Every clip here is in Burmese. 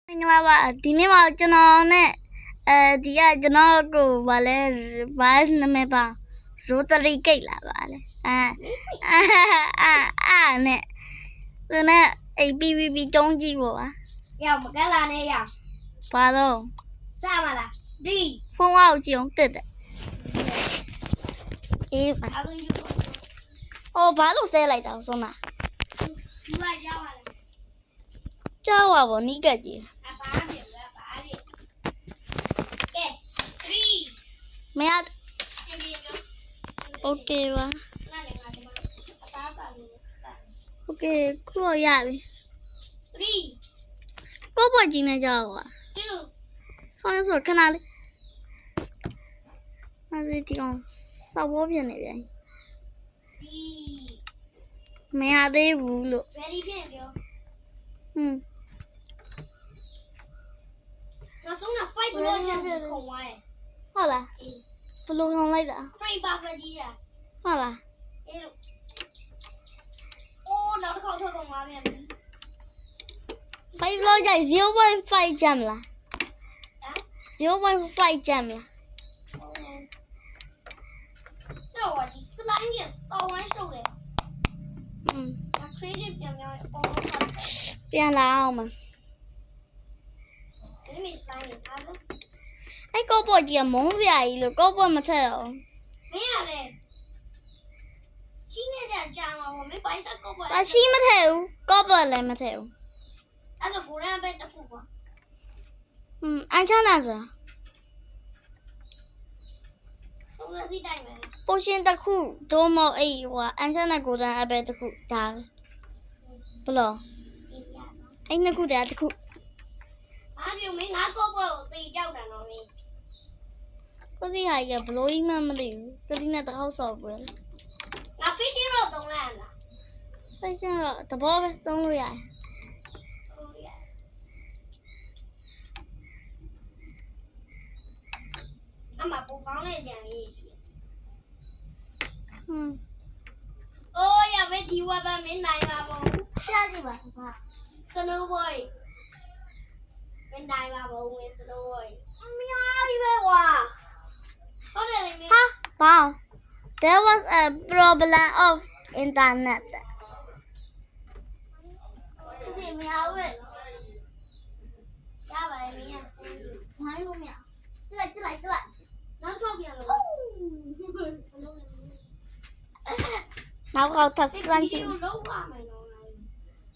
Anh ba đi nè vào cho nó nè thì cho nó cũng bảo là bảo nó mẹ bảo rút tay cây là bảo là nè rồi nè ai bi trong gì vậy Dòng một cái là này dòng ba đâu sao mà là đi phong ao chỉ không tự đấy ý ô ba lúc xe lại đâu xong à cháu à bọn ní cái gì mẹ ok ba ok cứ ở nhà đi có bao nhiêu này cháu à sao rồi cái nào đi này thì còn sao bố biết này vậy mẹ đi vụ luôn nó xuống là fight bro chẳng không ai hả là luôn không lấy đã fight ba phần gì à hả là ô nó không thôi không ai mình phải lo chạy diếu bên phải chậm là diếu bên phải chậm là rồi thì slime gì sau ấy sau đấy nó creative nhầm nhầm bien là mà cái mình slime gì ta sao ấy có bao nhiêu món gì ấy rồi có bao mà theo mấy à đây chỉ nên là mà mình phải sao có bao ta chỉ mà theo có bao lại mà theo à rồi cô ra bên đó cô anh chắc là gì không có gì đây mà bố xin ta khu đồ màu ấy và anh chắc là cô đang ở bên ta khu ta bro anh nó khu ta khu biểu mấy ngã cô bầu tì châu đã nói có gì hay giờ bro mà đi cái gì này ta không sợ vậy ngã fishing rod đông lan à bây giờ ta bỏ về đông rồi à mà bố con này dạng gì ôi à mấy thiếu qua ba mấy này mà bố sao gì vậy Snow boy bên này mà bố nghe Snow boy mày ai vậy wa có đây là mẹ ha wow there was a problem of internet gì mày áo vậy ra vậy mẹ nói luôn mẹ chứ lại nó không hiểu rồi nào không thật sự chị đấu qua mày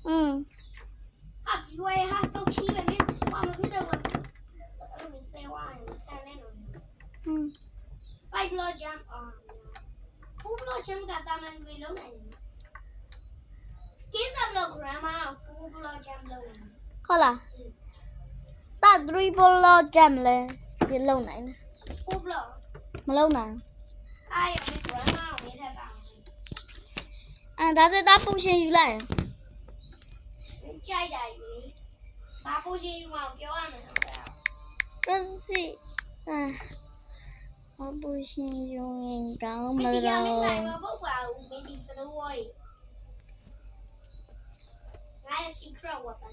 nói hạt quay hạt sâu chi vậy mẹ qua mà biết đâu mà mình xe qua này nên rồi five blood jump on full blood jump cả ta mình về lâu này cái sao đâu grandma full blood jump lâu này có là ta dribble lo jam lên gì lâu này full blood mà lâu nào ai ở bên grandma ở bên thay ta sẽ đáp phong xin lại trai đại quý ba bố gì mà kéo ăn được cái gì bố xin dùng cáo mà bây giờ đâu bên này mà bố vào bên đi sân rồi ngay secret weapon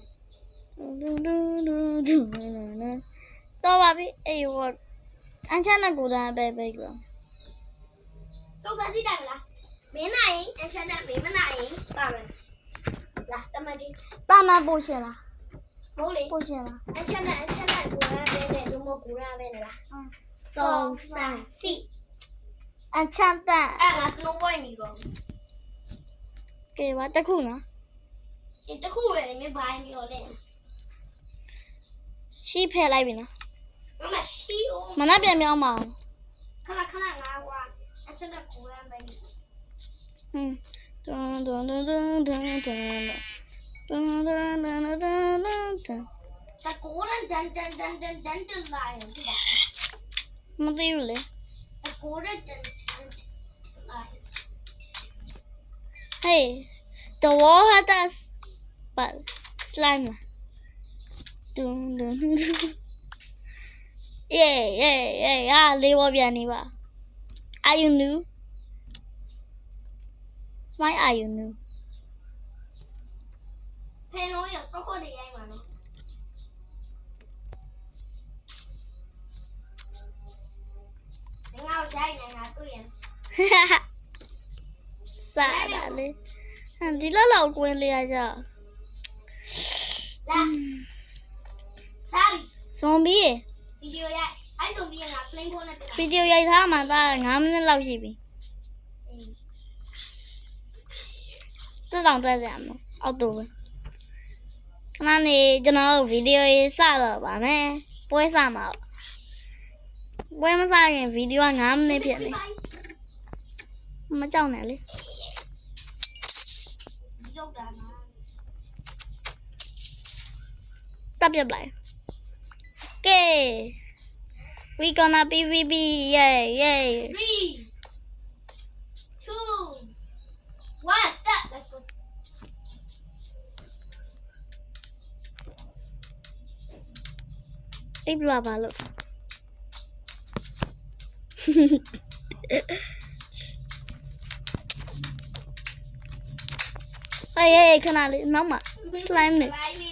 tao bảo bị ấy rồi anh chắc là cô đã bé bé rồi số cái gì đây là bé này anh chắc là bé này ba mình là tao mà gì ta mà bố xin à bố đi bố xin à anh chắc là cô ra bên này đúng không cô ra bên này là song sang si anh chắc là là snow boy mi rồi cái what ta khu nữa cái khu này mới bài mi rồi đấy ship hay lại bên nó mà siêu mà nó biến mèo màu khá là ngáo quá anh chắc là cô ra bên dun ta cố lên chân lại rồi kìa mà đi rồi ta cố lên chân lại hey the wall had a but slime yeah lấy vào biển đi ba are you new why are you new Pen nói ở số có đi anh mà nó စားတာလေဒီလောက်ကွင်းလေးရကြ လာစားပြီ ဇွန်ဘီ ဗီဒီယိုရိုက်အဲ့ဆိုပြီးငါ flame ဖို့နဲ့ ဗီဒီယိုရိုက်ထားမှသား9မိနစ်လောက်ရှိပြီတက်တောင်တက်ကြမှာအောက်တူပဲခဏနေကျွန်တော်ဗီဒီယိုရေးစတော့ပါမယ်ပွဲစမှာပွဲမစခင်ဗီဒီယိုက9မိနစ်ဖြစ်နေမကြောက်နဲ့လေ ရုပ်တာမှာ တပ်ပြလိုက် Okay we gonna PVP yay yay 3 2 1 start let's go အိပ်လာပါလို့အေးခဏလေးနောက်မှ slime နေ လိုက်လေ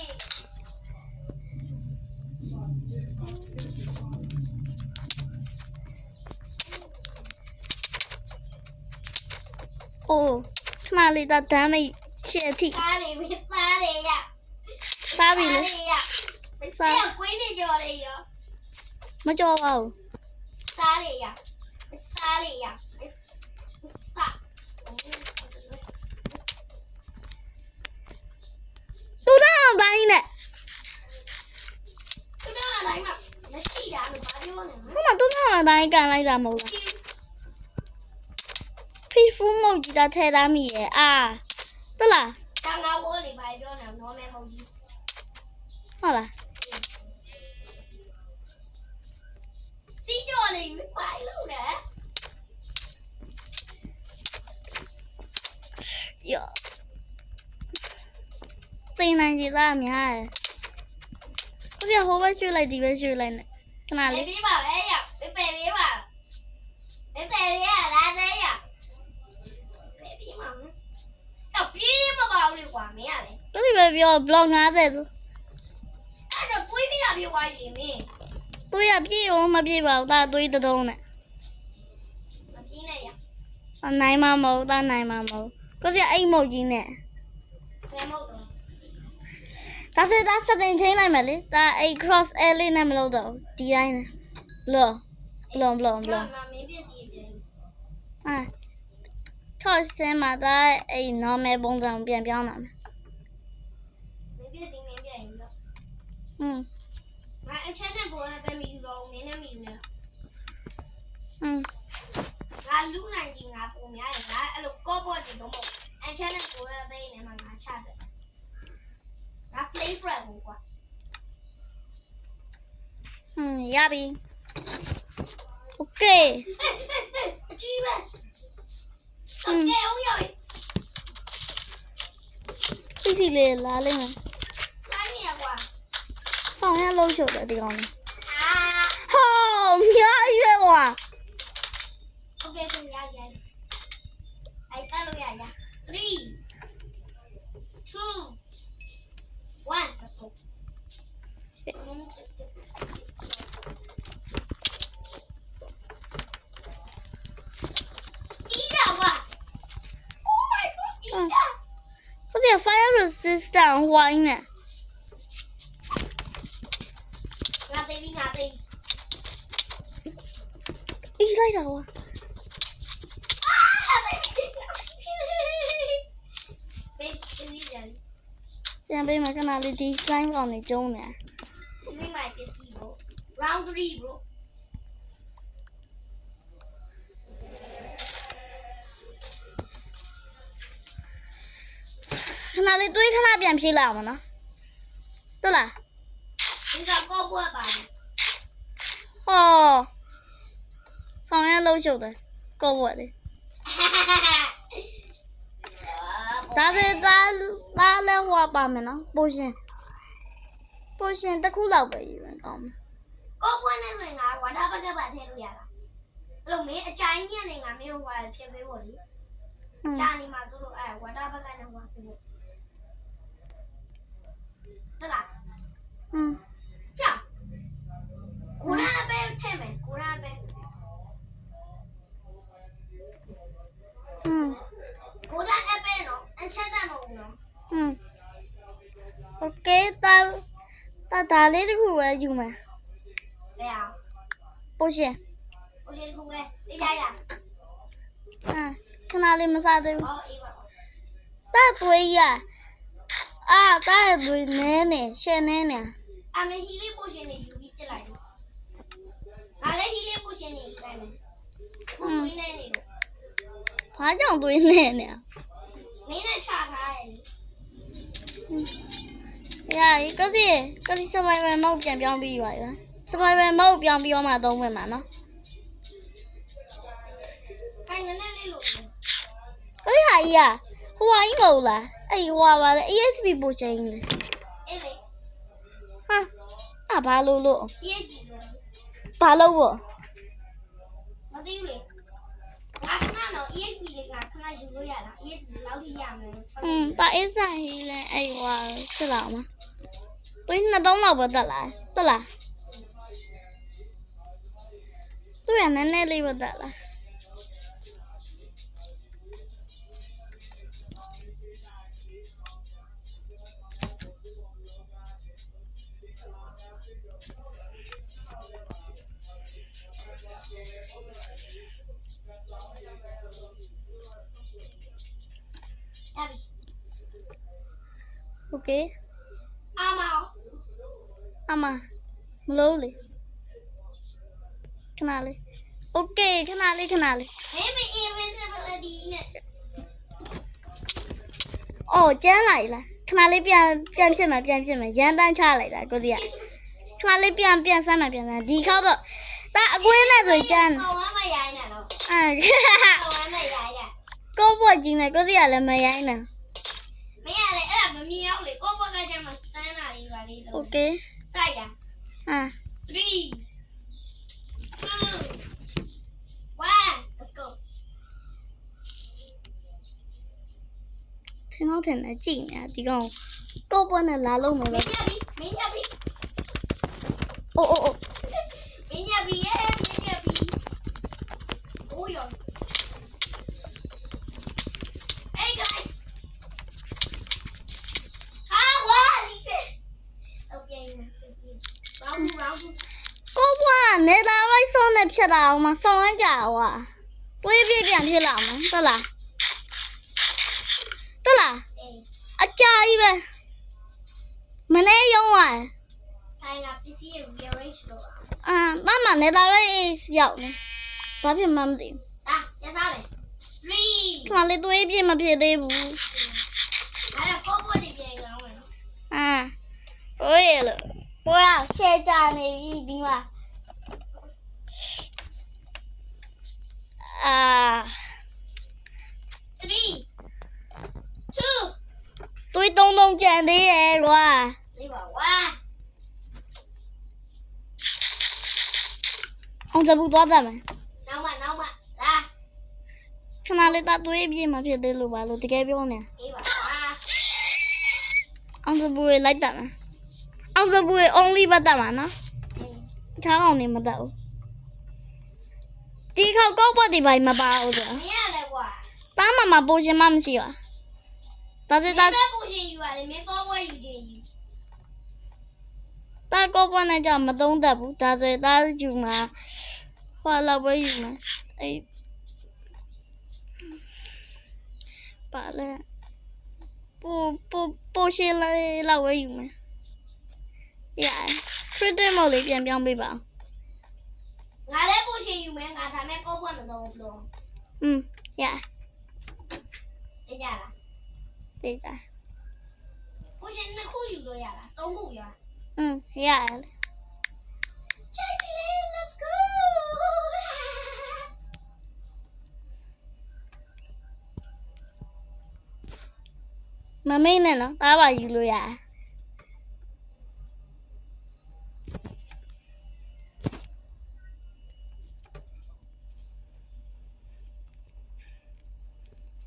အိုးခဏလေးတော့ဒမ်းမိတ်ရှစ်အထိ စားလေမစားလေရ စားပြီလေ ရစားကွေးပြကြော်လေရ မကြောက်ပါဘူး စားလေရစားလေရစား တူတော့တိုင်းနဲ့ သူတို့အတိုင်းမှာမရှိတာလို့ဘာပြောနေလဲ ဆမတူတော့တိုင်းကန်လိုက်တာမဟုတ်လားဖီဖူးမုတ်ကြီးတာထဲသားမိရဲ့အာတလား တန်ငါဝိုးလေးဘာပြောနေလဲ normal မဟုတ်ဘူး ဟုတ်လား စီးကြော်လေးမပိုင်လို့လေ ယောသိနိုင်ကြသားအများရဲ့ကိုကြီးဟိုဘက်ရွှေ့လိုက်ဒီဘက်ရွှေ့လိုက်နဲ့ခဏ လေ လေး ပြပါပဲရပြပဲပြပါပြရလာသေးရပြပါမယ်တော့ပြမပါဘူးလေကွာမင်းရတယ် တူဒီပဲပြော blog 50ဆို အဲ့တော့တွေးပြရပြသွားရင်မင်း တွေးရပြည့်အောင်မပြည့်ပါဘူးဒါတွေးတုံးနဲ့ မပြင်းနဲ့ရ နိုင်မှာမဟုတ်ဒါနိုင်မှာမဟုတ်ကိုကြီးအိမ်မုတ်ကြီးနဲ့ ဘယ်မဟုတ်တော့ ဒါဆိုဒါစတင်ချင်းလိုက်မယ်လေဒါအိ cross L လေးနဲ့မလုပ်တော့ဒီတိုင်းနဲ့လောဘလုံး မင်းပစ္စည်းပြန် အာထောက်စင်းမှာဒါအိ normal ပုံစံပြန်ပြောင်းလာမယ် မင်းပစ္စည်းမင်းပြန်ယူတော့ ငါအချက်နဲ့ပေါ်ရပဲမယူတော့မင်းနဲ့မယူနဲ့ ငါလူနိုင်ကြီးငါပုံများတယ်ငါအဲ့လိုကော့ဘော့တွေတော့မဟုတ်အချက်နဲ့ပေါ်ရပဲနေမှာငါချတယ်ငါ flavor ကိုကွာ ရပြီ okay အကြီးပဲโอเคအောင်ရပြီ စီလေးလာလိမ့်မယ် စိုင်းရကွာ ဆောင်ရလုံးချုပ်တယ်ဒီကောင်လေး အာ ဟောများရွယ်ကွာ โอเคပြန်ရရအဲ့တက်လို့ရ3 2 1 let's go อีดาว่ะ Oh my god อีดา ကိုကြီး fire resistant ဝိုင်းနဲ့ ငါသိပြီငါသိပြီ အေးလိုက်တာကွာ ဘေးစီးတယ် ပြန်ပေးမယ်ခဏလေးဒီ slime ကောင်နေကျုံးနေ မိမိုင်ပစ္စည်းကို round 3 bro ခဏလေးတွေးခဏပြန်ဖြေးလိုက်အောင်မနော်ဟုတ်လား ဒီကကော့ဘွက်ပါလေ ဟောဆောင်ရလုံးချုပ်တယ်ကော့ဘွက်လေဒါဆိုဒါလည်းဟွာပါမယ်နော်ပိုရှင်တစ်ခုလောက်ပဲယူရင်ကောင်းမယ် ကော့ဘွက်နဲ့ဆိုရင်ငါဝါတာဘက်ကပါထည့်လို့ရတာအဲ့လိုမင်းအကြိုင်းညက်နေငါမင်းဟိုဟာဖြစ်ပေးဖို့လေကြာနေမှာဆိုလို့အဲ့ဝါတာဘက်ကနဲ့ဟိုဟာဖြစ်ဖို့ဟုတ်လား ကြောက်ကိုရာပဲထည့်မယ်ကိုရာပဲ ဒါလေးတစ်ခုပဲယူမယ် ဘယ်အောင် ပိုရှင် ဟိုရှင်ခုပဲသိကြရ ခဏလေးမစားသေးဘူး ဟောအေးပါ တာသွေးရတာသွေးနဲနေရှယ်နဲနေ အမေဟီလေးပိုရှင်နေယူပြီးပြစ်လိုက်ငါလည်းဟီလေးပိုရှင်နေယူလိုက်မယ်ခုသွေးနေနေလို့ ဘာကြောင့်သွေးနဲနေ မင်းနဲ့ချထားတယ်လေ ကစီ survival mode ပြန်ပြောင်းပြီးပါရ survival mode ပြောင်းပြီးတော့မှသုံးဝင်မှာနော် ခိုင်နည်းနည်းလေးလို့ ကစီဟာကြီးဟိုဟာကြီးမဟုတ်လားအဲ့ဟိုဟာပါလေ ESP ပို့ချိန်လေ အေးလေ ဘာလို့ ESP လို့ ဘာလို့ပေါ့ မသိဘူးလေငါခဏတော့ ESP လေးကခဏယူလို့ရတာ ESP လောက်ထိရမယ် တာအစ်ဆိုင်ကြီးလဲအဲ့ဟိုဖြစ်လာမှာသွေးနှစ်သုံးလောက်ပဲတက်လာသူ့ရနည်းနည်းလေးပဲတက်လာโอเค အာမောင် အမမလို့လေခဏလေးโอเคခဏလေး မင်းမ invisibility နဲ့ အော်ကျန်းလိုက်လားခဏလေးပြန်ဖြစ်မယ်ရန်တန်းချလိုက်တာကိုစီကခဏလေးပြန်ဆမ်းမှပြန်ဆမ်းဒီခေါက်တော့ဒါအကွင်းနဲ့ဆိုကျန်း ကောင်းဝမ်းမရိုင်းနဲ့တော့ အဲ ကောင်းဝမ်းမရိုင်းနဲ့ ကိုဖို့ကြီးနဲ့ကိုစီကလည်းမရိုင်းနဲ့ မရလေအဲ့ဒါမမြင်အောင်လေကိုယ့်ဘက်ကကျမှစမ်းတာလေးပါလေး โอ လို့ เค စိုက်ရ အာ 3 2 1 let's go ထင်တော့ထင်တယ်ကြည့်နေဒီကောင်ကိုပွန်းနဲ့လာလုံးမယ် မ ပဲ င်းညပြီ အိုး မင်းညပြီရဲ့မင်းညပြီအိုးရောအေးကဲဟာဝါလီပဲโอเคရောင်း ကိုပွန်းနေတာဝိုက်ဆုံးနဲ့ဖြတ်တာအောင်မဆောင်းရကြဟွာတွေးပြပြန်ဖြစ်လာမှာဟုတ်လားအေး အကြာကြီးပဲမနေ့ရုံးသွား ထိုင်လာပစ္စည်း rearrange လုပ်အောင် ဒါမှနေတာဝိုက်ရောက်နေဘာဖြစ်မှမသိဘူး อ่ะရစားမယ်3 ခဏလေးတွေးပြမဖြစ်သေးဘူး အဲ့တော့ကိုကိုဒီပြန်ကောင်းမယ်နော် ဟိုရလို့ဟိုရရှယ်ကြနေပြီဒီမှာ3 2 တွေးတုံးကြံသေးရဲ့ကွာ လေးပါဝါ အောင်စပူသွားတတ်မယ် နောက်မှလာ ခဏလေးတော့တွေးပြမဖြစ်သေးလို့ပါလို့တကယ်ပြောနေ အေးပါဝါ အောင်စပူလိုက်တတ်မယ်အောင်စပူ only ပတ်တတ်မှာနော်ချောင်းအောင်နေမတတ်ဘူးဒီခေါက်ကောက်ပတ်ဒီပိုင်းမပါဘူးဆို မရလဲကွာ တားမပိုရှင်မမရှိပါဒါစ မ တာ င်းပဲပူရှင်ယူရတယ်မင်းကောပွဲယူခြင်းယူ တာကောပွန်းနဲ့ကြောင့်မသုံးတတ်ဘူးဒါဆိုတာယူမှာဟွာလောက်ပဲယူမှာအေးပါလေပိုရှင်လေးလောက်ပဲယူမှာရခရစ်တက်မော်လေးပြန်ပြောင်းပေးပါ ငါလည်းပူရှင်ယူမယ်ငါဒါမဲ့ကောပွဲမတော့ဘူးလို့ ရ သိကြလား သိကြ ပူရှင်နှစ်ခုယူလို့ရလားသုံးခုရ ရ ချိုက်ပြီလေ let's go မမေးနဲ့နော်တားပါယူလို့ရ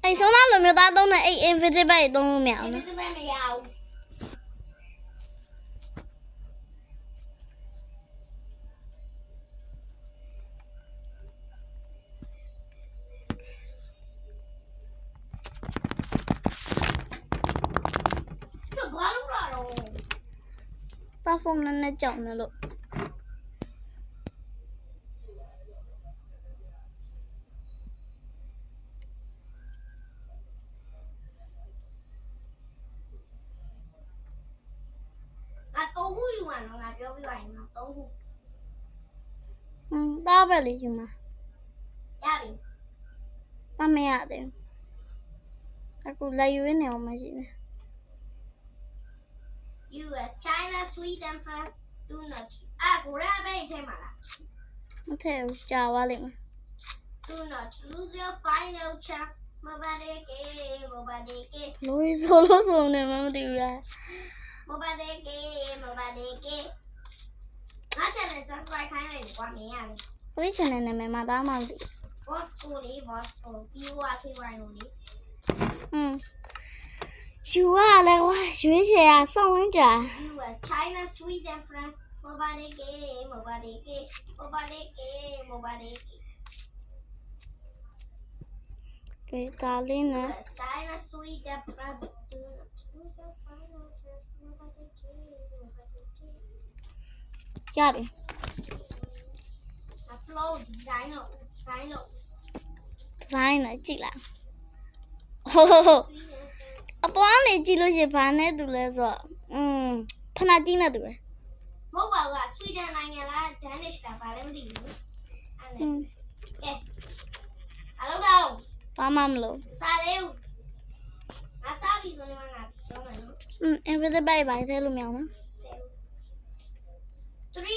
အဲ့ဆုံးမလိုမျိုးသားသုံးတဲ့အဲ့ invisible သုံးလို့မရအောင် ဒီ နော် စပယ်မရဘူးဘာလို့လာတော့ တာဖုန်းနဲ့ကြောက်နေလို့3ခုယူမှာနော်ငါပြောပြလိုက်ရင်နော်3ခု တာပဲလေယူမှာ ရပြီ တာမရတယ်အခုလိုက်ယူနေအောင်မရှိဘူး US China Sweden France do not ကိုရပဲထဲမှာလား မထည့်ဘူးကြာသွားလိမ့်မယ် do not lose your final chance မဘာဒေကေမဘာဒေကေ လို့ဆိုလို့ဆိုနေမှမသိဘူးလား မဘာဒေကေမဘာဒေကေငါ channel subscribe ခိုင်းလိုက်ကွာမင်းရတယ် ပရိ channel နာမည်မှာတာမှမသိ Bosco လေး Bosco viewer KY လို့လေ ယူရလဲကွာရွေးချယ်ရစောင့်ဝင်ကြ US China Sweden France မဘာဒေကေမဘာဒေကေမဘာဒေကေမဘာဒေကေ ကဲဒါလေးနဲ့ US China Sweden France do not lose your final chance မဘာဒေကေမဘာဒေကေ ရတယ် flow design လို့ ဒီဇိုင်းနဲ့ကြည့်လိုက်ဟိုအပေါ်ကနေကြည့်လို့ရှိရင်ဘာနဲ့တူလဲဆိုတော့ဖနာကြီးနဲ့တူတယ် မဟုတ်ပါဘူးက Sweden နိုင်ငံလား Danish တာဘာလဲမသိဘူးအဲ့ကဲအလုပ်တော့ ဘာမှမလုပ် စားလေဦးငါစားပြီဆိုရင်ငါပြောမယ်နော် invisible ပါသေးလို့မရအောင်နော် 3 2 1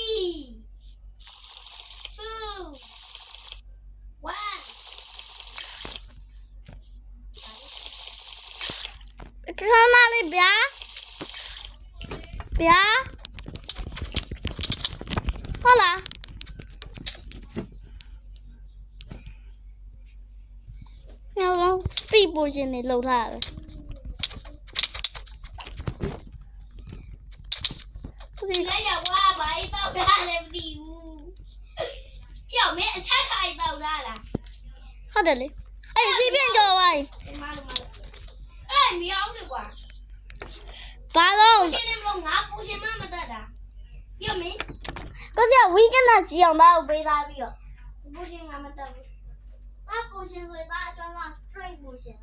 ခဏလေးဗျာဟုတ်လားညလုံး speed potion နေလောက်ထားရတယ် ဒီလိုက်တော့ဝါဘာဤတော့တာလည်းမသိဘူးပြောင်းမင်းအထက်ခိုင်တော့တာလား ဟုတ်တယ်လေအဲ့စီးပြင်းကြော်ပါ ဒီမှာလို့အဲ့မြောင်းတယ်ကွာ ဘာလို့ ရှင်းနေမလို့ငါပူရှင်မမတတ်တာပြောမင်း ကိုစီက weekend ကကြည့်အောင်တော့ပေးသားပြီးတော့ ပူရှင်ငါမတတ်ဘူး တာ potion ဆိုတော့အကျောင်းက strength potion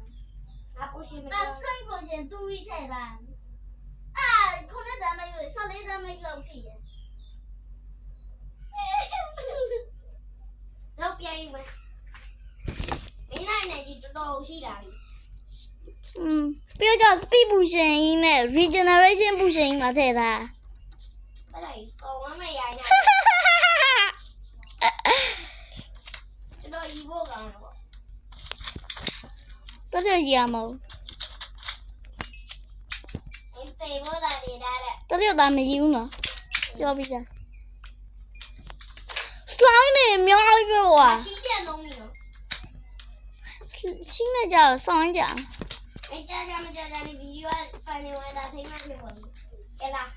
ငါပူရှင်မတ တာ တ် strength potion 2 week ထဲတာခုနကတည်းကမယူ14တည်းမယူလို့ထိတယ် လောက်ပြိုင်မယ်မင်းနိုင်နေကြီးတော်တော်ရှိတာပြီ ပြီးတော့ speed potion ကြီးနဲ့ regeneration potion ကြီးမှာထည့်ထား အဲ့ဒါကြီးစော်ဝမ်းမရိုင်းတာတော်တော်ဤဖို့ကောင်းတော့ တော့ကြည့်ရမလို့ အင်းတေဘောလာနေတာလေ တော့ကြတာမယူဘူးနော်ပြောပြီးသား slime နေအများကြီးပဲကွာ ရှိပြန်လုံးနေနော် ရှင်းနေကြတော့စောင်းကြအောင် အဲ့ကြာမကြာလေးဗီဒီယိုဖိုင်နေဝဲတာထိမှတ်ဖြစ်ပေါ်ပြီကဲလား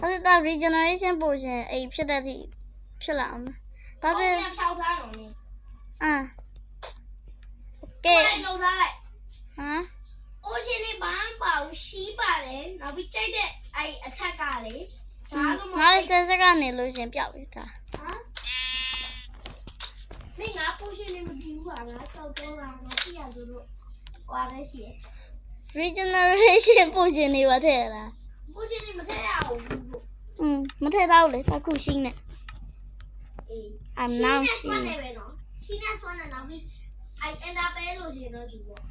အဲ့ဒါ regeneration potion အိမ်ဖြစ်တဲ့ထိဖြစ်လာအောင်ဒါဆို ပြန်ဖြောက်ထားတော့နေ ကဲ လုံထားလိုက် ဟမ် အိုးရှင်လေးဘာမှပါဘူးရှိပါတယ်နောက်ပြီးကြိုက်တဲ့အဲ့အထက်ကလေဒါကမှ ငါလည်းစက်ကနေလို့ရှင်ပြောက်ပြီဒါ ဟမ်မင်းငါပူရှင်နေမပြီးဘူးကွာငါစောက်တော့ငါကြည့်ရဆိုတော့ဟွာပဲရှိရ regeneration potion တွေပါထည့်လား ပူရှင်နေမထည့်ရဘူး မထည့်တော့လေတခုရှင်းနေ I'm now ရှိနေ seeing ပဲနော်ရှိနေဆွမ်းနေနောက်ပြီးအဲ့အန်ဒါပဲလို့ရှင်တော့ကြည့်ပေါ့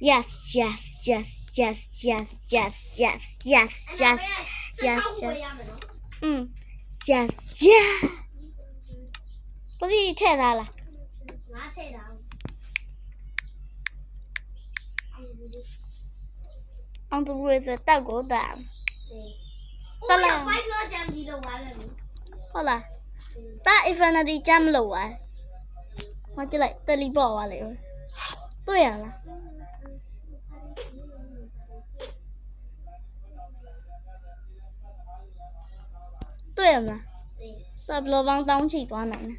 yes yes yes yes yes yes yes yes yes yes yes yes yeah ဘာဒီထည့်ထားလား ငါထည့်တာ အောင်သူဝေဆိုတောက်ကိုတာ တလား5လောဂျမ်ဒီလောက်ပါလေ ဟုတ်လားတာ infinity jump လို့ပါမကြည့်လိုက်တယ်လီပေါ့ပါလေတွေ့ရလားတွေ့ရမလားစဘလောပေါင်းတောင်းချီသွားနိုင်တယ်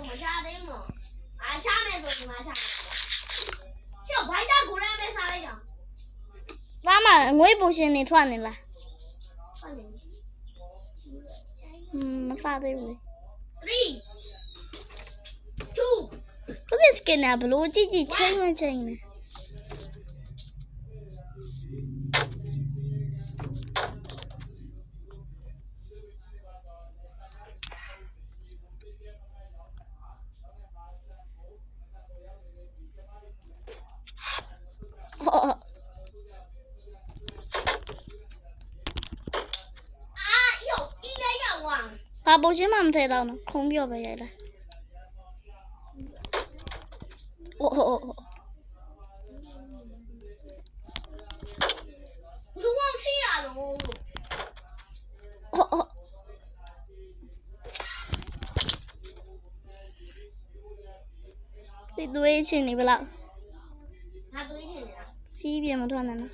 မချသေးဘူးနော်အားချမယ်ဆိုဒီမှာချမယ်ဟိုဘိုက်တာကိုရမ်းပဲစားလိုက်တာ သားမအ ငွေပိုရှင်နေထွက်နေလား ဟုတ်တယ် မစားသေးဘူးလေ 3 2 ကိုဒီစကင်ကဘလို့ကြည့်ကြည့်ချိန်မချိန်နေဘာပိုရှင်မှမထဲတော့နော်ခုံးပြော့ပဲရိုက်လိုက်အိုး ဘလူးအောင်ချီရတော့ ဒီသွေးချင်းနေဘလောက် ငါသွေးချင်နေတာ စီးပြမထွက်နဲ့နော်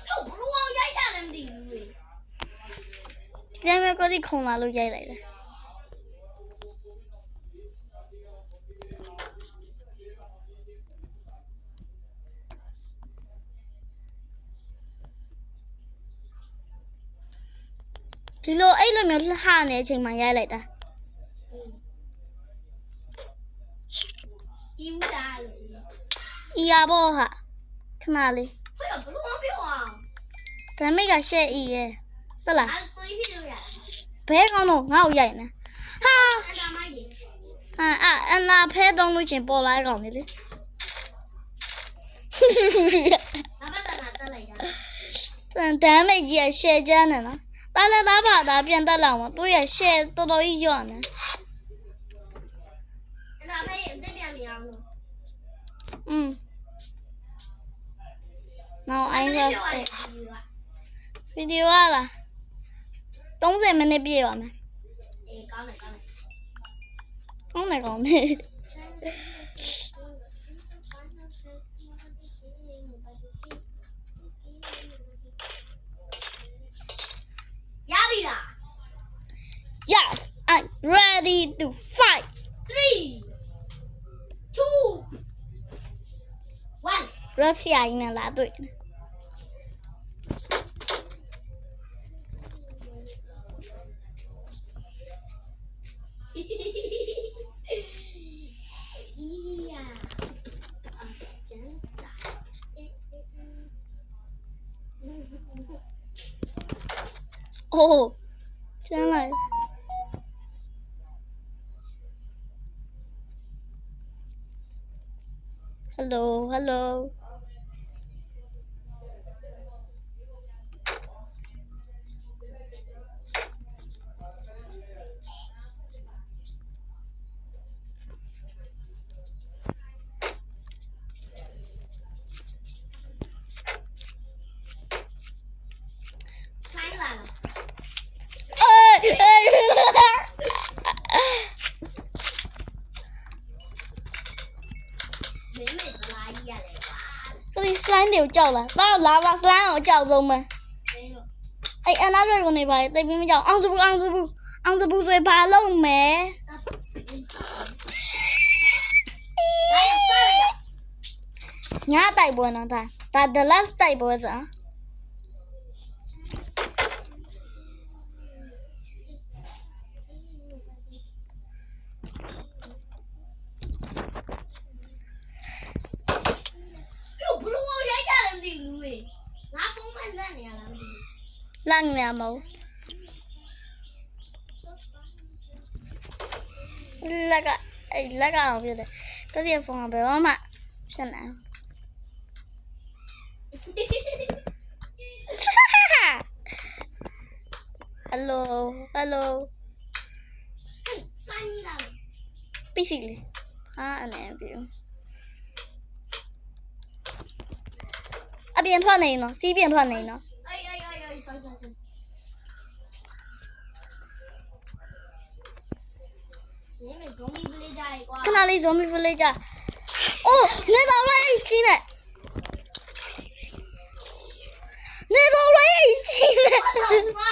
ဟုတ်ဘလူးအောင်ရိုက်ကြလည်းမသိဘူးလေ ကျမ်းမဲကိုဒီခုံလာလို့ရိုက်လိုက်တယ်ဒီလိုအဲ့လိုမျိုးလှနေတဲ့အချိန်မှာရိုက်လိုက်တာ ဤဦးတာလို့ အီရဘောဟာခဏလေး ဟုတ်ဘလူးအောင်ပြောအောင် ဒါမိတ်ကရှက်အီရဲ့ဟုတ်လား ငါသွေးဖြစ်လို့ရတယ် ဘဲကောင်းတော့ငါ့ကိုရိုက်နေဟာ အတားမိုက်တယ် အနာဖဲတုံးလို့ချင်းပေါ်လာကောင်နေလေ ငါဘက်ကငါတက်လိုက်တာ တမ်းမိတ်ကြီးကရှက်ကြမ်းနေနော်တားလည်းသားပါသားပြန်တက်လာမှာသူ့ရဲ့ရှက်တော်တော်ကြီးရော့နေ အတားဖိုက်အသက်ပြန်မရအောင်လို့ Now I ပြောရ have တယ် a video လား30မိနစ်ပြည့်ပါမယ် အေးကောင်းတယ်ကောင်းတယ် ကောင်းတယ်ကောင်းတယ် ရပြီလား Yes I'm ready to fight 3 2 1 Rap ဆရာကြီးနဲ့လာတွေ့တယ် Yeah. Just Oh ကျန်းလိုက် Hello Sign là 美美的拉一呀嘞哇！ ကိုဒီ slime တွေကိုကြောက်လားတော့လာပါ slime ကိုအကြောက်ဆုံးပဲ 没有， အဲ့အနာတွေကနေပါလေသိပြီးမကြောက်အောင်စဘူးဆိုရင်ဘာလုပ်မလဲ 哪有这儿呀？ ညတိုက်ပွဲနော်ဒါ the last တိုက်ပွဲဆို 哟，不是我原家人的路诶，拿风扇在你了。 လက်နေရမဟုတ်လက်ကအဲ့လက်ကောင်ပြတယ်တတိယဖုန်းကဘယ်မှဖြစ်နေ Hello 山一了， ပြစီလေဟာအနေပြအပြင်ထွက်နေနော်စီးပြင်ထွက်နေနော် 哎，山，你们总比不离家一挂。 ခဏလေး zombie village ကအိုးနေတော့လိုက်ချင်းနဲ့နေတော့လိုက်ချင်းနဲ့ 哇！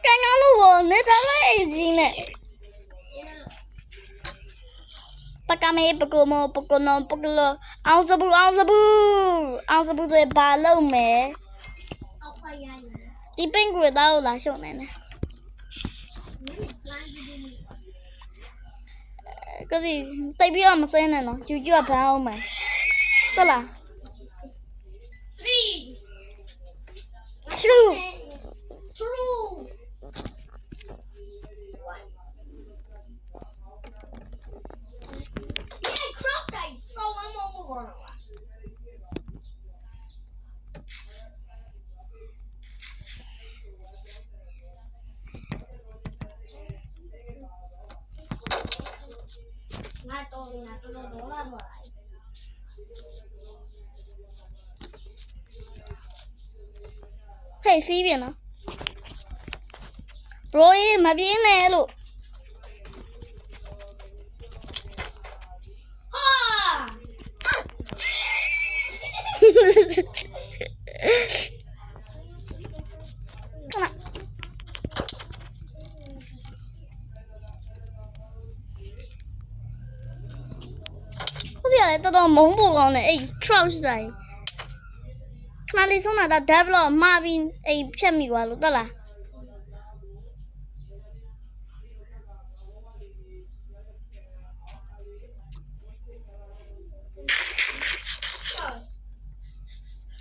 ကန်ကလို့ဘောနေတော့လိုက်ချင်းနဲ့ပက မေပကုမောပကုနောပကလောအောင်စဘူးဆိုဘာလုံးမယ် ဆောက်ခွာရရင် ဒီပင်ကွေသားကိုလာရှုံနေတယ် ကစီတိတ်ပြီးတော့မစင်းနဲ့နော်ယူကဖမ်းအောင်မယ်ဟုတ်လား 3 true true yeah cross that so one more ငါတော့လာပါ ဟေးစီးပြန်နော် bro ရေမပြင်းနဲ့လို့ ဟာ ခဏဟုတ်တယ်တော်တော်မုန်းဖို့ကောင်းတယ်အဲ့ crouch တိုင်းခဏလေးဆုံးတာ develop မှာပြီးအဲ့ဖြတ်မိသွားလို့တက်လား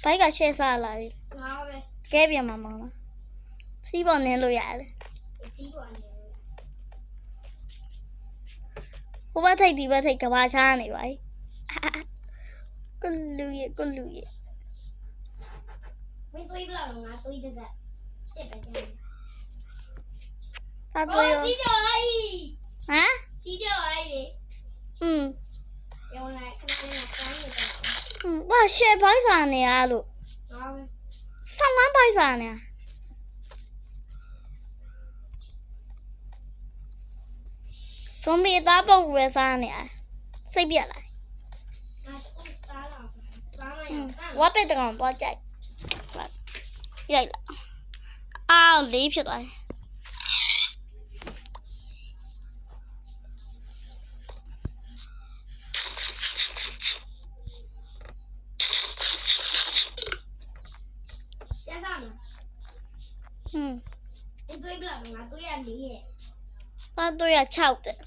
ဘိုက်ကရှေ့စားလာပြီ ငါပဲ ကဲပြန်မှာမလားစီးပေါ်နင်းလို့ရတယ် စီးပါနေ ဟိုဘက်ထိတ်ဒီဘက်ထိတ်ကဘာချားနေပါ යි ကလူရဲ့ မင်းတွေးဘလောက်ငါတွေးတစ်စက်တက်ပဲတက် သာတွေ့ရော စီးတော့အိုင် ဟမ် စီးတော့အိုင်လေ ရောလိုက်ခဏလေးကစမ်းနေတယ် ဘာရှေ့ဘိုက်စားနေရလို့ ငါပဲ ဆောင်းဝမ်းဘိုက်စားနေဇွန်ဘီသားပုတ်ဝဲစားနေရစိတ်ပြက်လာ ငါတို့စားလာစားမရဘူး ဝါပစ်တကောင်တော့ကြိုက်ရိုက်လာအော်လေးဖြစ်သွားတယ် ရစားမင်းတွေးဘလောက်ငါတွေးရနေရဲ့ သာတွေ့ရ6တဲ့ 3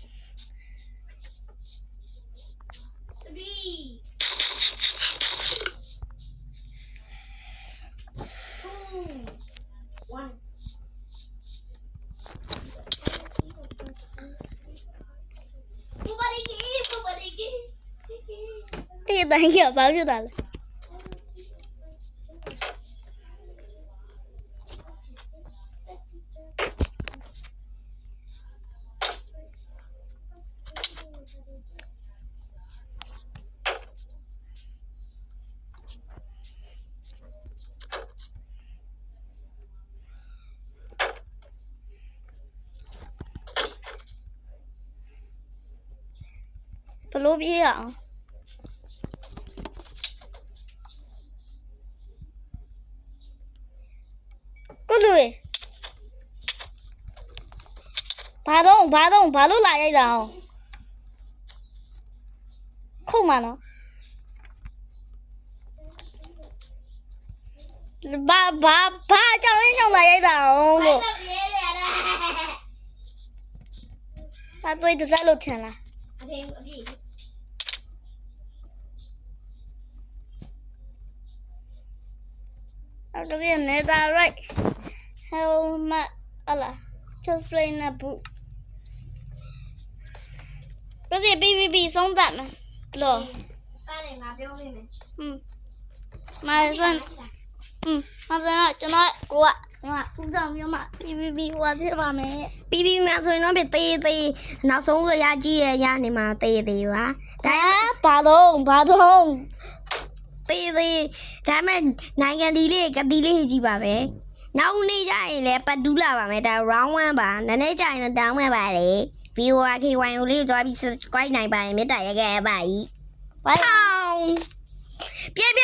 2 1 Bubadiki. အေးတိုင်းရဘာဖြစ်တာလဲ ဘလို့ပြေးရအောင်ကိုလူဘာလို့လာရိုက်တာအောင်ခုတ်မှာနော်ဘာကြောင်ရင်းကြောင်လာရိုက်တာအောင်လို့သာတွေ့တစ်စက်လို့ထင်လား I'll give you another right. Helmet. Allah. Just plain a boot. Because it BBB song that man. Blow. My son. My son. Cho nó của ạ. Cũng dòng như mà BBB qua biết vào mẹ. BB mà thôi nó bị tê nó xuống rồi ra chi ra này mà tê quá. Bà thông. Tê cái mà này cái đi lên gì bà bé. Nó đi chạy là bắt đủ là bà mẹ ta rong mà bà nó nãy chạy nó đóng mà bà đấy. Vì qua khi quay clip cho bị quay này bà mới đẩy cái bà ấy. Không. Biết.